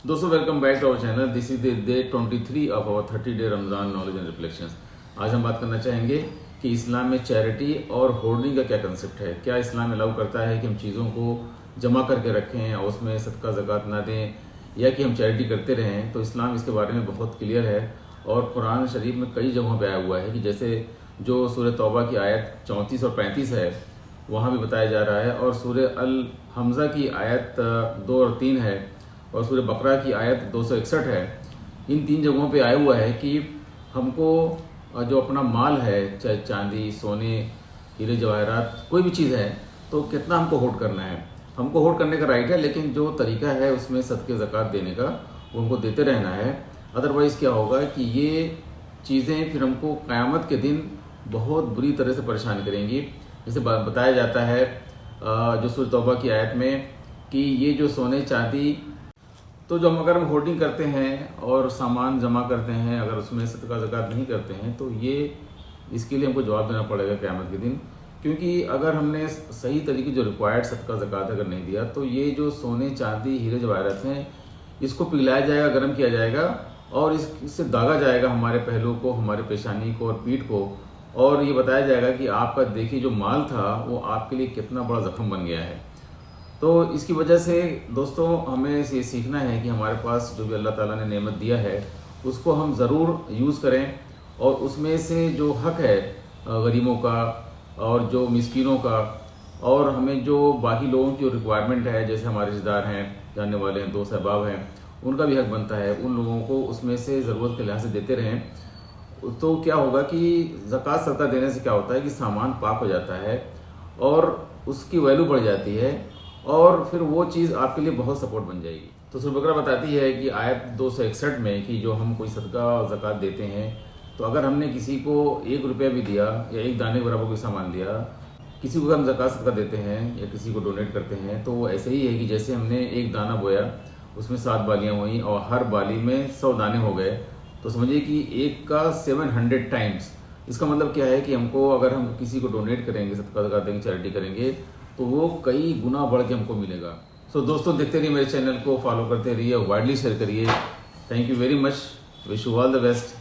दोस्तों welcome back to our channel. This is the day 23 of our 30 day Ramzan knowledge and reflections. आज हम बात करना चाहेंगे कि इस्लाम में चैरिटी और होर्डिंग का क्या कंसेप्ट है। क्या इस्लाम अलाउ करता है कि हम चीज़ों को जमा करके रखें और उसमें सदका ज़कात ना दें, या कि हम चैरिटी करते रहें। तो इस्लाम इसके बारे में बहुत क्लियर है और कुरान शरीफ में कई जगहों पर आया हुआ है कि जैसे जो सूरह तौबा की आयत 34 और 35 है वहाँ भी बताया जा रहा है, और सूरह अल हमज़ा की आयत 2 और 3 है, और सूरह बकरा की आयत 261 है। इन तीन जगहों पे आया हुआ है कि हमको जो अपना माल है, चाहे चांदी, सोने, हीरे जवाहरात, कोई भी चीज़ है, तो कितना हमको होल्ड करना है। हमको होल्ड करने का राइट है, लेकिन जो तरीका है उसमें सदके ज़कात देने का वो हमको देते रहना है। अदरवाइज़ क्या होगा कि ये चीज़ें फिर हमको क़यामत के दिन बहुत बुरी तरह से परेशान करेंगी। जैसे बताया जाता है जो सूरह तौबा की आयत में कि ये जो सोने चांदी, तो जो अगर हम होल्डिंग करते हैं और सामान जमा करते हैं, अगर उसमें सदका ज़कात नहीं करते हैं, तो ये इसके लिए हमको जवाब देना पड़ेगा क़यामत के दिन। क्योंकि अगर हमने सही तरीके जो रिक्वायर्ड सदका ज़कात अगर नहीं दिया, तो ये जो सोने चांदी हीरे जवाहरात हैं, इसको पिघलाया जाएगा, गर्म किया जाएगा और इससे दागा जाएगा हमारे पहलू को, हमारे पेशानी को और पीठ को, और ये बताया जाएगा कि आपका देखिए जो माल था वो आपके लिए कितना बड़ा ज़ख्म बन गया है। तो इसकी वजह से दोस्तों हमें ये सीखना है कि हमारे पास जो भी अल्लाह ताला ने नेमत दिया है उसको हम ज़रूर यूज़ करें, और उसमें से जो हक़ है गरीबों का और जो मिस्कीनों का, और हमें जो बाकी लोगों की रिक्वायरमेंट है, जैसे हमारे रिश्तेदार हैं, जानने वाले हैं, दोस्त अहबाब हैं, उनका भी हक़ बनता है, उन लोगों को उसमें से ज़रूरत के लिहाज से देते रहें। तो क्या होगा कि ज़कात सदका देने से क्या होता है कि सामान पाक हो जाता है और उसकी वैल्यू बढ़ जाती है, और फिर वो चीज़ आपके लिए बहुत सपोर्ट बन जाएगी। तो सूरह बकरा बताती है कि आयत 261 में कि जो हम कोई सदका ज़कात देते हैं, तो अगर हमने किसी को 1 रुपया भी दिया या एक दाने बराबर कोई सामान दिया, किसी को हम ज़कात सदका देते हैं या किसी को डोनेट करते हैं, तो वो ऐसे ही है कि जैसे हमने एक दाना बोया, उसमें 7 बालियाँ हुई और हर बाली में 100 दाने हो गए। तो समझिए कि एक का 700 टाइम्स। इसका मतलब क्या है कि हमको अगर हम किसी को डोनेट करेंगे, सदका ज़कात देंगे, चैरिटी करेंगे, तो वो कई गुना बढ़ के हमको मिलेगा। सो दोस्तों देखते रहिए मेरे चैनल को, फॉलो करते रहिए, वाइडली शेयर करिए। Thank you very much, wish you all the best.